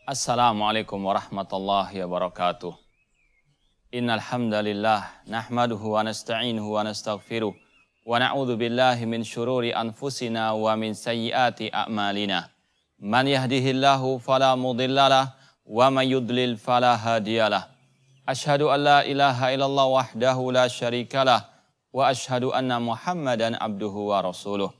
Assalamualaikum warahmatullahi wabarakatuh. Innal hamdalillah nahmaduhu wa nasta'inuhu wa nastaghfiruh wa na'udzu billahi min syururi anfusina wa min sayyiati a'malina. Man yahdihillahu fala mudhillalah wa man yudlil fala hadiyalah. Asyhadu an la ilaha illallah wahdahu la syarikalah wa asyhadu anna Muhammadan abduhu wa rasuluh.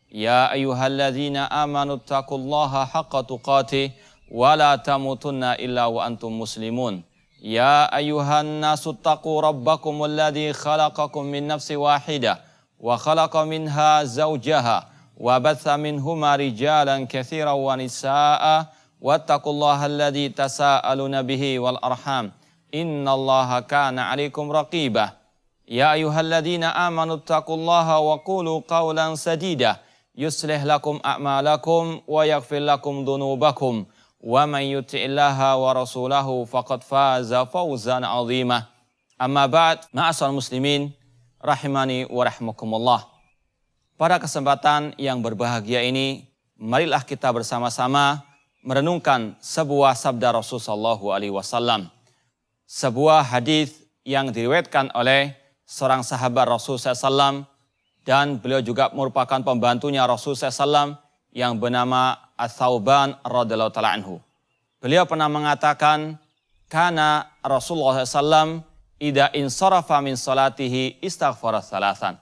Ya ayyuhalladzina amanu taqullaha haqqa tuqatih wa la tamutunna illa wa antum muslimun. Ya ayyuhan nasu taqu rabbakumul ladzi khalaqakum min nafsin wahidah wa khalaqa minha zawjaha wa batha minhuma rijalan katsiran wa nisaa'a wattaqullaha alladzi tasaaluna bihi wal arham innallaha kana 'alaikum raqibah. Ya ayyuhalladzina amanu taqullaha wa qulu qawlan sadida yuslih lakum a'malakum wa yaghfir lakum dhunubakum. Wa man yuti'illaha wa rasulahu faqad faza fawzan 'azima. Amma ba'd, ma'asal muslimin rahimani wa rahmakumullah. Pada kesempatan yang berbahagia ini, marilah kita bersama-sama merenungkan sebuah sabda Rasulullah SAW. Sebuah hadis yang diriwayatkan oleh seorang sahabat Rasulullah SAW dan beliau juga merupakan pembantunya Rasulullah SAW yang bernama Ats-Tsauban radhiyallahu ta'ala anhu. Beliau pernah mengatakan, kana Rasulullah SAW idza insarafa min salatihi istaghfara thalathan.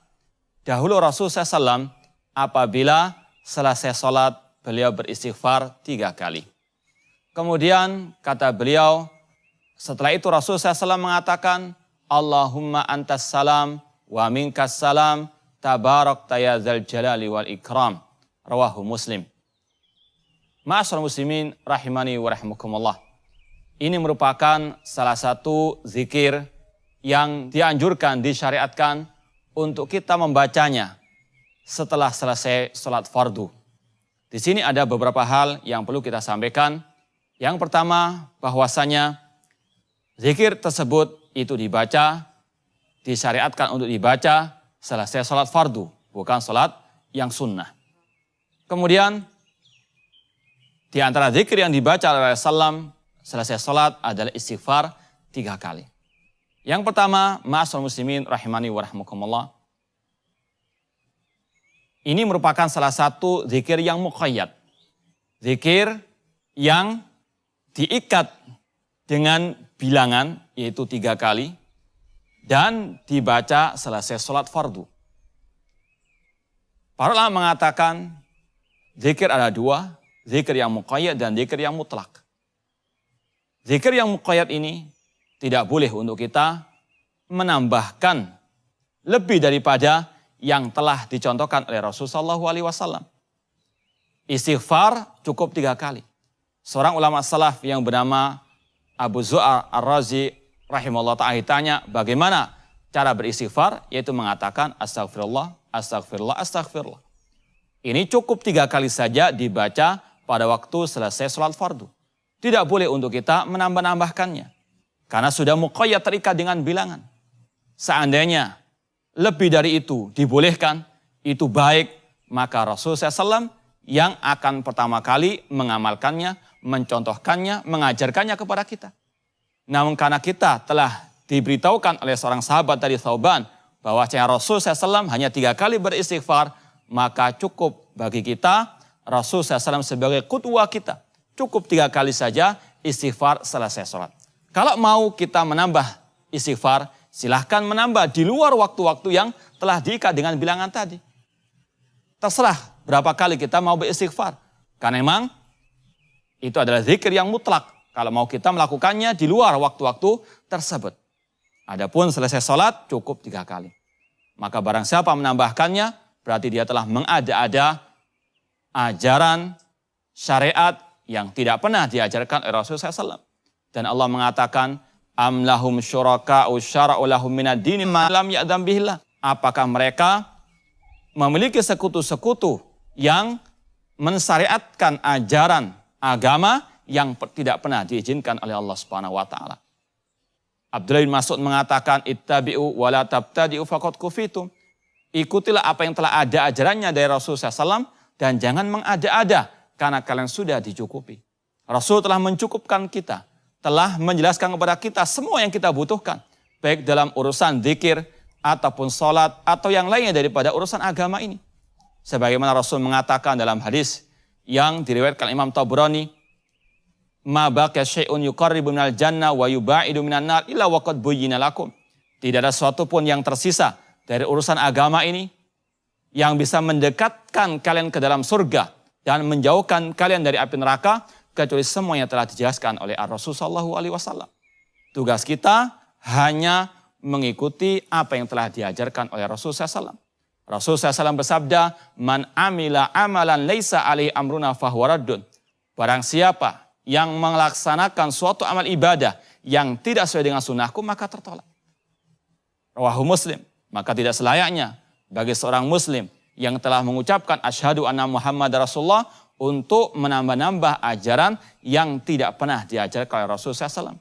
Dahulu Rasulullah SAW apabila selesai salat beliau beristighfar 3 kali. Kemudian kata beliau, setelah itu Rasulullah SAW mengatakan, Allahumma antas salam wa minkas salam tabarakta ya dzal jalali wal ikram. Rawahu Muslim. Ma'asyiral muslimin rahimani wa rahimakumullah. Ini merupakan salah satu zikir yang dianjurkan, disyariatkan untuk kita membacanya setelah selesai salat fardu. Di sini ada beberapa hal yang perlu kita sampaikan. Yang pertama, bahwasanya zikir tersebut itu dibaca, disyariatkan untuk dibaca selesai salat fardu, bukan salat yang sunnah. Kemudian di antara zikir yang dibaca oleh Rasulullah selesai salat adalah istighfar 3 kali. Yang pertama, ma'asyiral muslimin rahimani wa rahmakumullah. Ini merupakan salah satu zikir yang muqayyad. Zikir yang diikat dengan bilangan yaitu 3 kali dan dibaca selesai salat fardu. Para ulama mengatakan zikir ada 2, zikir yang muqayyad dan zikir yang mutlak. Zikir yang muqayyad ini tidak boleh untuk kita menambahkan lebih daripada yang telah dicontohkan oleh Rasulullah SAW. Istighfar cukup 3 kali. Seorang ulama salaf yang bernama Abu Zu'ar Ar-Razi rahimahullah ta'ala ditanya bagaimana cara beristighfar, yaitu mengatakan astagfirullah, astagfirullah, astagfirullah. Ini cukup 3 kali saja dibaca pada waktu selesai sholat fardu. Tidak boleh untuk kita menambah-nambahkannya. Karena sudah muqayyad, terikat dengan bilangan. Seandainya lebih dari itu dibolehkan, itu baik, maka Rasulullah SAW yang akan pertama kali mengamalkannya, mencontohkannya, mengajarkannya kepada kita. Namun karena kita telah diberitahukan oleh seorang sahabat dari Tsauban bahwa Rasulullah SAW hanya 3 kali beristighfar, maka cukup bagi kita Rasulullah SAW sebagai qudwah kita. Cukup 3 kali saja istighfar selesai sholat. Kalau mau kita menambah istighfar, silahkan menambah di luar waktu-waktu yang telah diikat dengan bilangan tadi. Terserah berapa kali kita mau beristighfar. Karena memang itu adalah zikir yang mutlak. Kalau mau kita melakukannya di luar waktu-waktu tersebut. Adapun selesai sholat cukup 3 kali. Maka barang siapa menambahkannya, berarti dia telah mengada-ada ajaran syariat yang tidak pernah diajarkan oleh Rasulullah SAW. Dan Allah mengatakan, Am lahum syuraka'u syara'u lahum minad dini ma lam ya'dzam bihillah. Apakah mereka memiliki sekutu-sekutu yang mensyariatkan ajaran agama yang tidak pernah diizinkan oleh Allah Subhanahu wa taala. Abdullah bin Mas'ud mengatakan, ittabi'u wa la tabtadi'u faqad kufitum. Ikutilah apa yang telah ada ajarannya dari Rasulullah SAW dan jangan mengada-ada karena kalian sudah dicukupi. Rasul telah mencukupkan kita, telah menjelaskan kepada kita semua yang kita butuhkan, baik dalam urusan zikir, ataupun sholat, atau yang lainnya daripada urusan agama ini. Sebagaimana Rasul mengatakan dalam hadis yang diriwayatkan Imam Tabrani, ma baqiya syai'un yuqarribu minal jannah wa yubaidu minan nar illa waqad buyyina lakum. Tidak ada sesuatu pun yang tersisa dari urusan agama ini yang bisa mendekatkan kalian ke dalam surga dan menjauhkan kalian dari api neraka kecuali semua yang telah dijelaskan oleh Rasul sallallahu alaihi wasallam. Tugas kita hanya mengikuti apa yang telah diajarkan oleh Rasul SAW. Rasul SAW bersabda, man amila amalan laisa alaihi amruna fahuwa raddun. Barang siapa yang melaksanakan suatu amal ibadah yang tidak sesuai dengan sunnahku, maka tertolak. Rawahu Muslim. Maka tidak selayaknya bagi seorang muslim yang telah mengucapkan asyhadu anna Muhammad Rasulullah untuk menambah-nambah ajaran yang tidak pernah diajarkan oleh Rasul SAW.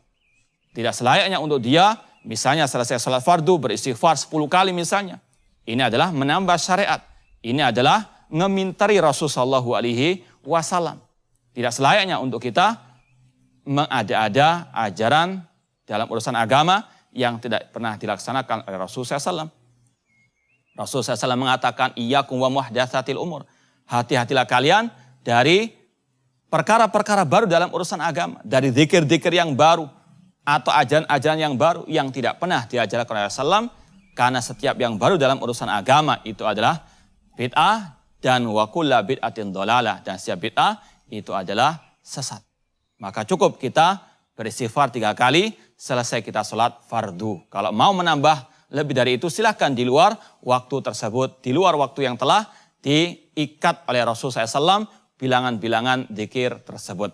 Tidak selayaknya untuk dia, misalnya selesai sholat fardu, beristighfar 10 kali misalnya. Ini adalah menambah syariat. Ini adalah ngemintari Rasulullah SAW. Tidak selayaknya untuk kita mengada-ada ajaran dalam urusan agama yang tidak pernah dilaksanakan oleh Rasulullah SAW. Rasulullah SAW mengatakan, iyyakum wa muhdatsatil umur. Hati-hatilah kalian dari perkara-perkara baru dalam urusan agama. Dari zikir-zikir yang baru atau ajaran-ajaran yang baru yang tidak pernah diajarkan oleh Rasulullah SAW. Karena setiap yang baru dalam urusan agama itu adalah bid'ah dan wa kullu bid'atin dhalalah, dan setiap bid'ah itu adalah sesat. Maka cukup kita beristighfar 3 kali selesai kita sholat fardu. Kalau mau menambah lebih dari itu silahkan di luar waktu tersebut, di luar waktu yang telah diikat oleh Rasulullah SAW bilangan-bilangan zikir tersebut.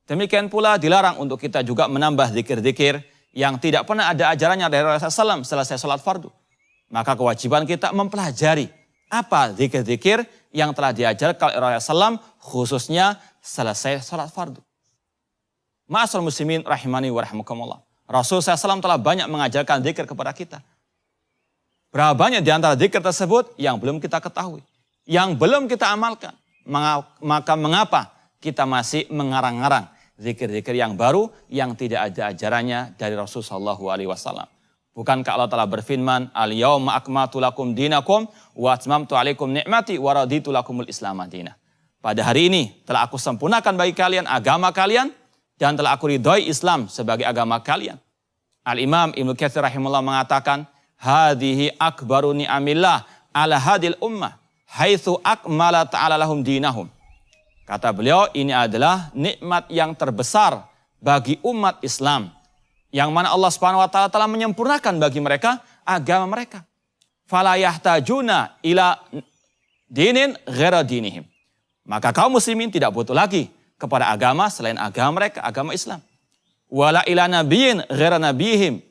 Demikian pula dilarang untuk kita juga menambah zikir-zikir yang tidak pernah ada ajarannya dari Rasulullah SAW selesai sholat fardu. Maka kewajiban kita mempelajari apa zikir-zikir yang telah diajarkan oleh Rasulullah SAW khususnya selesai sholat fardu. Ma'asyiral muslimin rahimani wa rahimakumullah. Rasulullah SAW telah banyak mengajarkan zikir kepada kita. Berapa banyak di antara zikir tersebut yang belum kita ketahui, yang belum kita amalkan. Maka mengapa kita masih mengarang-arang zikir-zikir yang baru yang tidak ada ajarannya dari Rasulullah SAW. Bukankah Allah telah berfirman, al-yawma akmaltu lakum dinakum wa atmamtu alaikum ni'mati wa raditu lakumul islam madinah. Pada hari ini telah aku sempurnakan bagi kalian agama kalian dan telah aku ridhoi Islam sebagai agama kalian. Al-Imam Ibnu Katsir rahimahullah mengatakan, hadhihi akbaru ni'amillah ala hadil ummah haitsu akmala ta'ala lahum dinahum. Kata beliau, ini adalah nikmat yang terbesar bagi umat Islam, yang mana Allah Subhanahu wa taala telah menyempurnakan bagi mereka agama mereka. Fala yahtajuna ila dinin ghaira dinihim. Maka kaum muslimin tidak butuh lagi kepada agama selain agama mereka, agama Islam. Wala ila nabiyyin ghaira nabihim.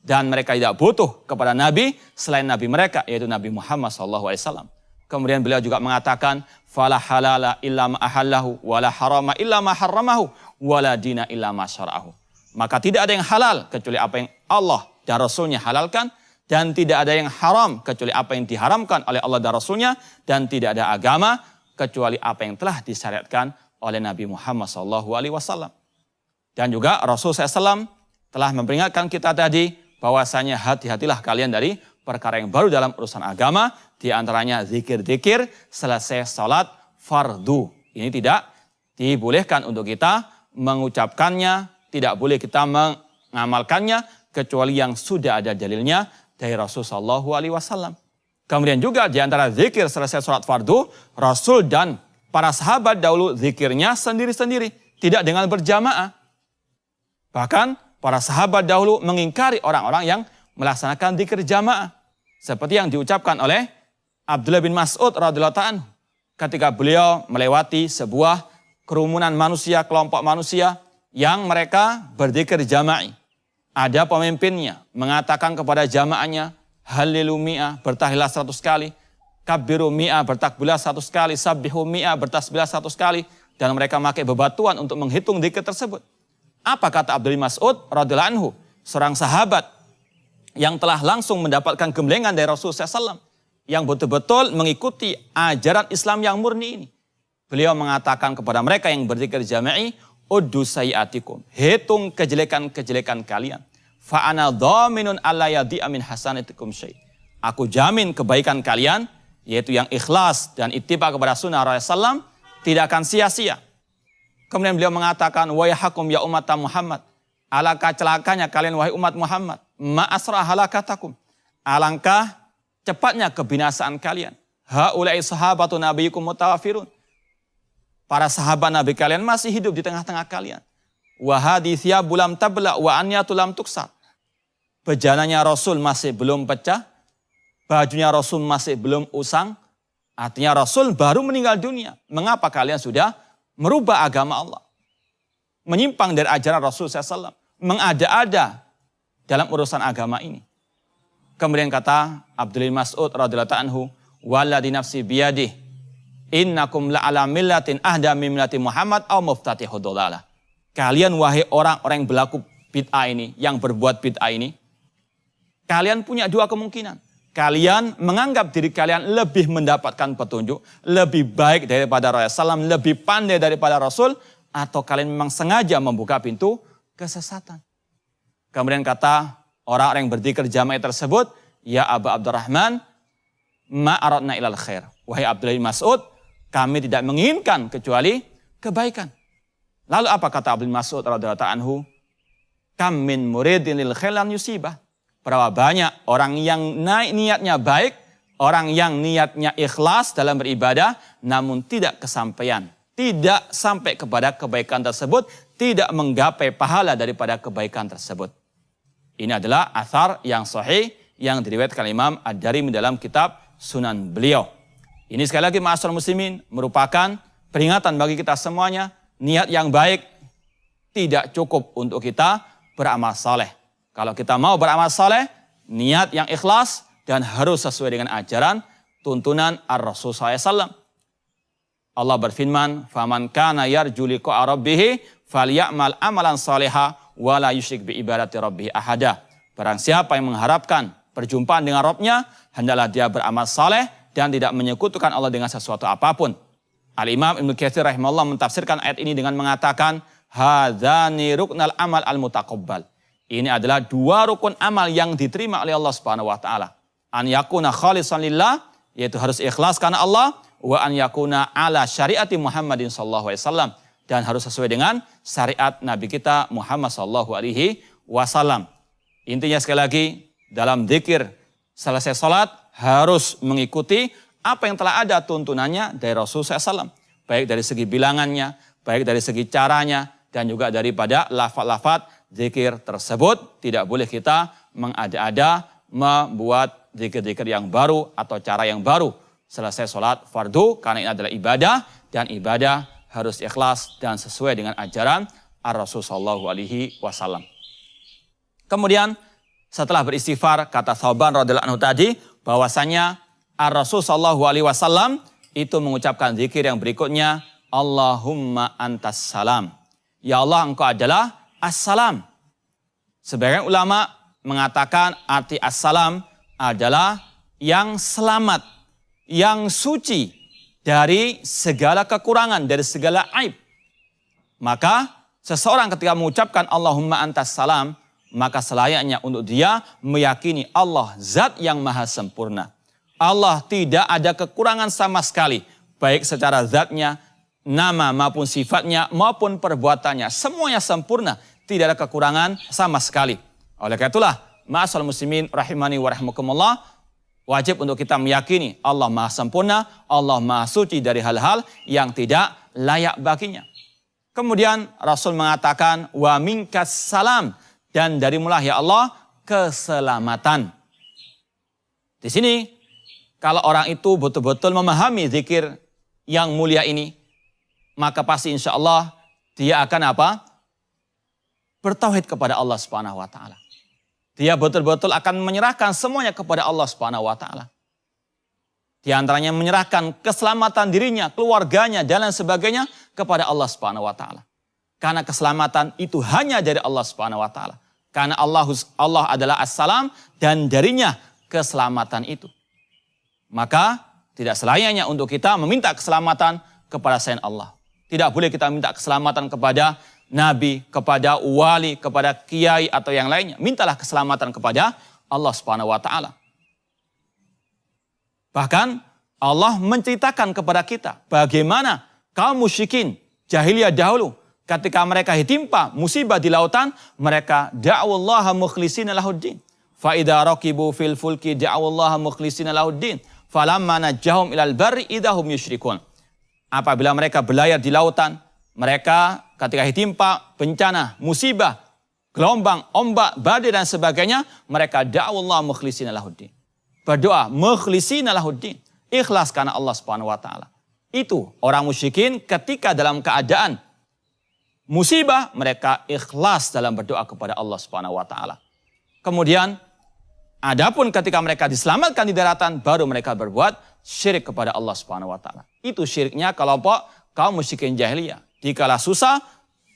Dan mereka tidak butuh kepada nabi selain nabi mereka, yaitu Nabi Muhammad SAW. Kemudian beliau juga mengatakan, fala halala illa ma ahallahu wala harama illa ma harramahu wala dina illa ma syara'ahu. Maka tidak ada yang halal kecuali apa yang Allah dan Rasulnya halalkan, dan tidak ada yang haram kecuali apa yang diharamkan oleh Allah dan Rasulnya, dan tidak ada agama kecuali apa yang telah disyariatkan oleh Nabi Muhammad SAW. Dan juga Rasul SAW telah memperingatkan kita tadi bahwasanya hati-hatilah kalian dari perkara yang baru dalam urusan agama, di antaranya zikir-zikir selesai salat fardu. Ini tidak dibolehkan untuk kita mengucapkannya, tidak boleh kita mengamalkannya kecuali yang sudah ada dalilnya dari Rasulullah SAW. Kemudian juga di antara zikir selesai salat fardu, Rasul dan para sahabat dahulu zikirnya sendiri-sendiri, tidak dengan berjamaah. Bahkan para sahabat dahulu mengingkari orang-orang yang melaksanakan zikir jamaah. Seperti yang diucapkan oleh Abdullah bin Mas'ud radhiyallahu anhu ketika beliau melewati sebuah kerumunan manusia, kelompok manusia yang mereka berzikir jama'i. Ada pemimpinnya mengatakan kepada jamaahnya, halilu mi'ah, bertahlilah 100 kali, kabbiru mi'ah, bertakbirlah 100 kali, sabbihu mi'ah, bertasbihlah 100 kali, dan mereka memakai bebatuan untuk menghitung zikir tersebut. Apa kata Abdullah bin Mas'ud radhiyallahu anhu, seorang sahabat yang telah langsung mendapatkan gemblengan dari Rasulullah SAW, yang betul-betul mengikuti ajaran Islam yang murni ini. Beliau mengatakan kepada mereka yang berzikir jama'i, uddu sayiatikum, hitung kejelekan-kejelekan kalian. Fa ana dhaminun alla yadhi'a min hasanatikum syai'. Aku jamin kebaikan kalian, yaitu yang ikhlas dan ittiba kepada sunnah Rasulullah SAW, tidak akan sia-sia. Kemudian beliau mengatakan, wa yahakum ya umat Muhammad, alangkah celakanya kalian wahai umat Muhammad, ma asra halakatakum, alangkah cepatnya kebinasaan kalian. Haulai sahabatu nabiyikum mutawafirun, para sahabat Nabi kalian masih hidup di tengah-tengah kalian. Wa hadithya bulam tabla wa anyatulam tuksat, bejananya Rasul masih belum pecah, bajunya Rasul masih belum usang, artinya Rasul baru meninggal dunia. Mengapa kalian sudah merubah agama Allah? Menyimpang dari ajaran Rasul SAW. Mengada-ada dalam urusan agama ini. Kemudian kata Abdullah Mas'ud radhiyallahu anhu, walladzi nafsi biyadih, innakum la'ala millatin ahda min millati Muhammad aw muftatihu dhalalah. Kalian wahai orang-orang yang berlaku bid'ah ini, yang berbuat bid'ah ini, kalian punya dua kemungkinan. Kalian menganggap diri kalian lebih mendapatkan petunjuk, lebih baik daripada Rasulullah SAW, lebih pandai daripada Rasul, atau kalian memang sengaja membuka pintu kesesatan. Kemudian kata orang-orang yang berzikir jamaah tersebut, ya Aba Abdurrahman, ma aradna ilal khair. Wahai Abdullah bin Mas'ud, kami tidak menginginkan kecuali kebaikan. Lalu apa kata Abdullah bin Mas'ud radhiyallahu anhu? Kam min muridin lil khair lan yusibah. Berapa banyak orang yang niatnya baik, orang yang niatnya ikhlas dalam beribadah, namun tidak kesampaian. Tidak sampai kepada kebaikan tersebut, tidak menggapai pahala daripada kebaikan tersebut. Ini adalah athar yang sahih yang diriwayatkan Imam Ad-Darimi dalam kitab Sunan beliau. Ini sekali lagi ma'asyiral muslimin merupakan peringatan bagi kita semuanya. Niat yang baik tidak cukup untuk kita beramal saleh. Kalau kita mau beramal saleh, niat yang ikhlas dan harus sesuai dengan ajaran tuntunan Ar-Rasul SAW. Allah berfirman, "Faman kana yarju liqa'a rabbih falyamal amalan salihah wa la yusyrik bi ibadati rabbih ahada." Barang siapa yang mengharapkan perjumpaan dengan Rabbnya, hendaklah dia beramal saleh dan tidak menyekutukan Allah dengan sesuatu apapun. Al-Imam Ibnu Katsir rahimahullah mentafsirkan ayat ini dengan mengatakan, "Hadzani ruknal amal al-mutaqabbal." Ini adalah dua rukun amal yang diterima oleh Allah Subhanahu wa taala. An yakuna khalisan lillah, yaitu harus ikhlas karena Allah, wa an yakuna ala syariati Muhammadin sallallahu alaihi wasallam, dan harus sesuai dengan syariat Nabi kita Muhammad sallallahu alaihi wasallam. Intinya sekali lagi, dalam zikir selesai salat harus mengikuti apa yang telah ada tuntunannya dari Rasul SAW. Baik dari segi bilangannya, baik dari segi caranya, dan juga daripada lafaz-lafaz zikir tersebut. Tidak boleh kita mengada-ada membuat zikir-zikir yang baru atau cara yang baru selesai sholat fardu, karena ini adalah ibadah, dan ibadah harus ikhlas dan sesuai dengan ajaran Ar-Rasul sallallahu alaihi wasallam. Kemudian setelah beristighfar, kata Thauban radhiyallahu anhu tadi, bahwasanya Ar-Rasul sallallahu alaihi wasallam itu mengucapkan zikir yang berikutnya, Allahumma antas salam. Ya Allah, engkau adalah as-salam. Sebagian ulama mengatakan arti as-salam adalah yang selamat, yang suci dari segala kekurangan, dari segala aib. Maka seseorang ketika mengucapkan Allahumma antas salam, maka selayaknya untuk dia meyakini Allah zat yang maha sempurna. Allah tidak ada kekurangan sama sekali, baik secara zatnya, nama maupun sifatnya, maupun perbuatannya. Semuanya sempurna, tidak ada kekurangan sama sekali. Oleh karena itulah, ma'asyiral muslimin rahimani wa rahimakumullah, wajib untuk kita meyakini Allah maha sempurna, Allah maha suci dari hal-hal yang tidak layak baginya. Kemudian Rasul mengatakan, wa minkas salam, dan darimulah ya Allah keselamatan. Di sini, kalau orang itu betul-betul memahami zikir yang mulia ini, maka pasti insya Allah dia akan apa? Bertauhid kepada Allah Subhanahu wa taala. Dia betul-betul akan menyerahkan semuanya kepada Allah Subhanahu wa taala. Di antaranya menyerahkan keselamatan dirinya, keluarganya, dan lain sebagainya kepada Allah Subhanahu wa taala. Karena keselamatan itu hanya dari Allah Subhanahu wa taala. Karena Allah adalah as-salam, dan darinya keselamatan itu. Maka tidak selayaknya untuk kita meminta keselamatan kepada selain Allah. Tidak boleh kita minta keselamatan kepada nabi, kepada wali, kepada kiai atau yang lainnya. Mintalah keselamatan kepada Allah Subhanahu wa taala. Bahkan Allah menceritakan kepada kita bagaimana kaum musyrikin jahiliyah dahulu ketika mereka ditimpa musibah di lautan, mereka da'awallaha mukhlishina lahuddin. Fa idza raqibu fil fulki da'awallaha mukhlishina lahuddin. Falamma najjahum ilal barri idahum yusyrikun. Apabila mereka berlayar di lautan, mereka ketika ditimpa bencana, musibah, gelombang, ombak, badai dan sebagainya, mereka da'awallaha mukhlishina lahuddin. Berdoa mukhlishina lahuddin, ikhlas karena Allah Subhanahu wa taala. Itu orang musyrikin ketika dalam keadaan musibah, mereka ikhlas dalam berdoa kepada Allah Subhanahu wa taala. Kemudian adapun ketika mereka diselamatkan di daratan, baru mereka berbuat syirik kepada Allah Subhanahu wa taala. Itu syiriknya kelompok kaum musyrikin jahiliyah. Dikala susah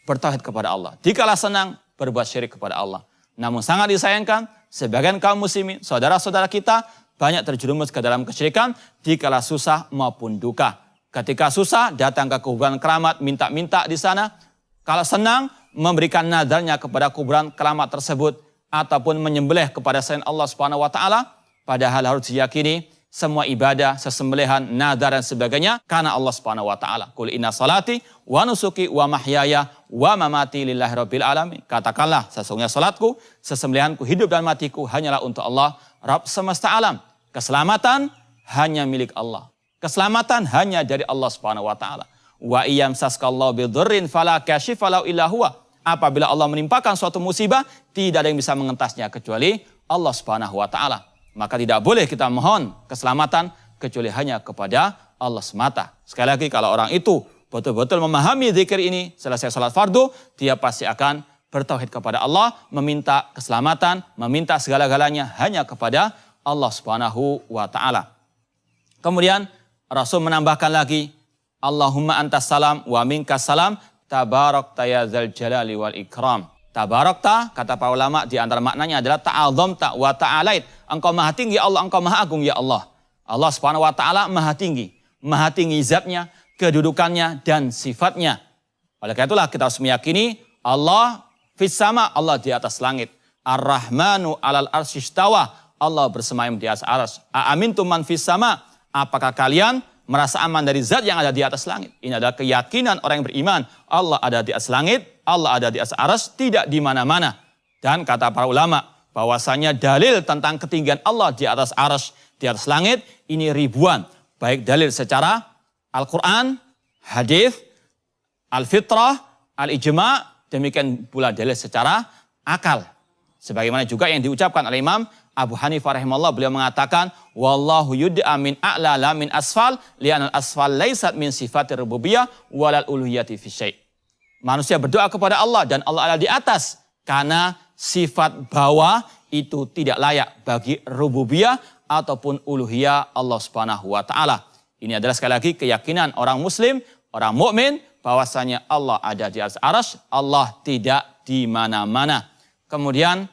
bertauhid kepada Allah, dikala senang berbuat syirik kepada Allah. Namun sangat disayangkan, sebagian kaum muslimin, saudara-saudara kita banyak terjerumus ke dalam kesyirikan dikala susah maupun duka. Ketika susah datang ke kuburan keramat, minta-minta di sana. Kalau senang memberikan nadarnya kepada kuburan keramat tersebut ataupun menyembelih kepada selain Allah Subhanahu wa taala, padahal harus diyakini semua ibadah, sesembelihan, nadar dan sebagainya karena Allah Subhanahu wa taala. Qul inna salati wa nusuki wa mahyaya wa mamati lillahi rabbil alamin. Katakanlah sesungguhnya salatku, sesembelihanku, hidup dan matiku hanyalah untuk Allah Rabb semesta alam. Keselamatan hanya milik Allah. Keselamatan hanya dari Allah Subhanahu wa taala. Wa iyam saskallahu bidurrin fala kashifa lahu illa huwa. Apabila Allah menimpakan suatu musibah, tidak ada yang bisa mengentasnya kecuali Allah Subhanahu wa taala. Maka tidak boleh kita mohon keselamatan kecuali hanya kepada Allah semata. Sekali lagi, kalau orang itu betul-betul memahami zikir ini, selesai salat fardu, dia pasti akan bertauhid kepada Allah, meminta keselamatan, meminta segala-galanya hanya kepada Allah Subhanahu wa taala. Kemudian Rasul menambahkan lagi, Allahumma antas salam wa minkas salam tabarakta ya dzal jalali wal ikram. Tabarakta, kata para ulama, di antara maknanya adalah ta'azamta wa ta'alait. Engkau maha tinggi ya Allah, engkau maha agung ya Allah. Allah Subhanahu wa taala maha tinggi zatnya, kedudukannya dan sifatnya. Oleh karena itulah kita harus meyakini Allah fis sama, Allah di atas langit. Ar-Rahmanu 'alal arsy istawa, Allah bersemayam di atas arsy. Aamintum man fis sama, apakah kalian merasa aman dari zat yang ada di atas langit? Ini adalah keyakinan orang yang beriman. Allah ada di atas langit, Allah ada di atas arsy, tidak di mana-mana. Dan kata para ulama bahwasanya dalil tentang ketinggian Allah di atas arsy, di atas langit ini ribuan. Baik dalil secara Al-Quran, hadis, Al-Fitrah, Al-Ijma', demikian pula dalil secara akal. Sebagaimana juga yang diucapkan oleh Imam Abu Hanifah rahimahullah, beliau mengatakan wallahu yud'a min a'la la min asfal li'anal asfal laisat min sifatir rububiyah walal uluhiyati fi syai'. Manusia berdoa kepada Allah dan Allah ada di atas karena sifat bawah itu tidak layak bagi rububiyah ataupun uluhiyah Allah Subhanahu wa taala. Ini adalah sekali lagi keyakinan orang muslim, orang mukmin bahwasanya Allah ada di atas arsy, Allah tidak di mana-mana. Kemudian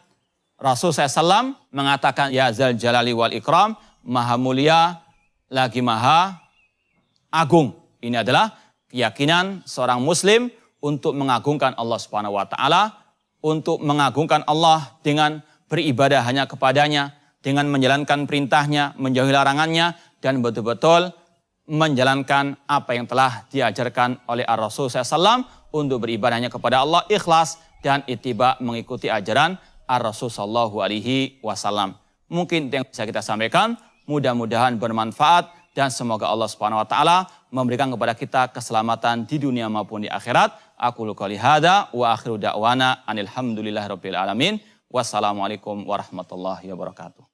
Rasul SAW mengatakan, ya zal jalali wal ikram, maha mulia lagi maha agung. Ini adalah keyakinan seorang muslim untuk mengagungkan Allah Subhanahu wa taala, untuk mengagungkan Allah dengan beribadah hanya kepadanya, dengan menjalankan perintahnya, menjauhi larangannya, dan betul-betul menjalankan apa yang telah diajarkan oleh Rasul SAW untuk beribadah hanya kepada Allah, ikhlas dan ittiba, mengikuti ajaran Rasul sallallahu alaihi wasallam. Mungkin yang bisa kita sampaikan, mudah-mudahan bermanfaat dan semoga Allah Subhanahu wa taala memberikan kepada kita keselamatan di dunia maupun di akhirat. Aqulu qouli hadza wa akhiru da'wana anil hamdulillahirabbil alamin. Wassalamualaikum warahmatullahi wabarakatuh.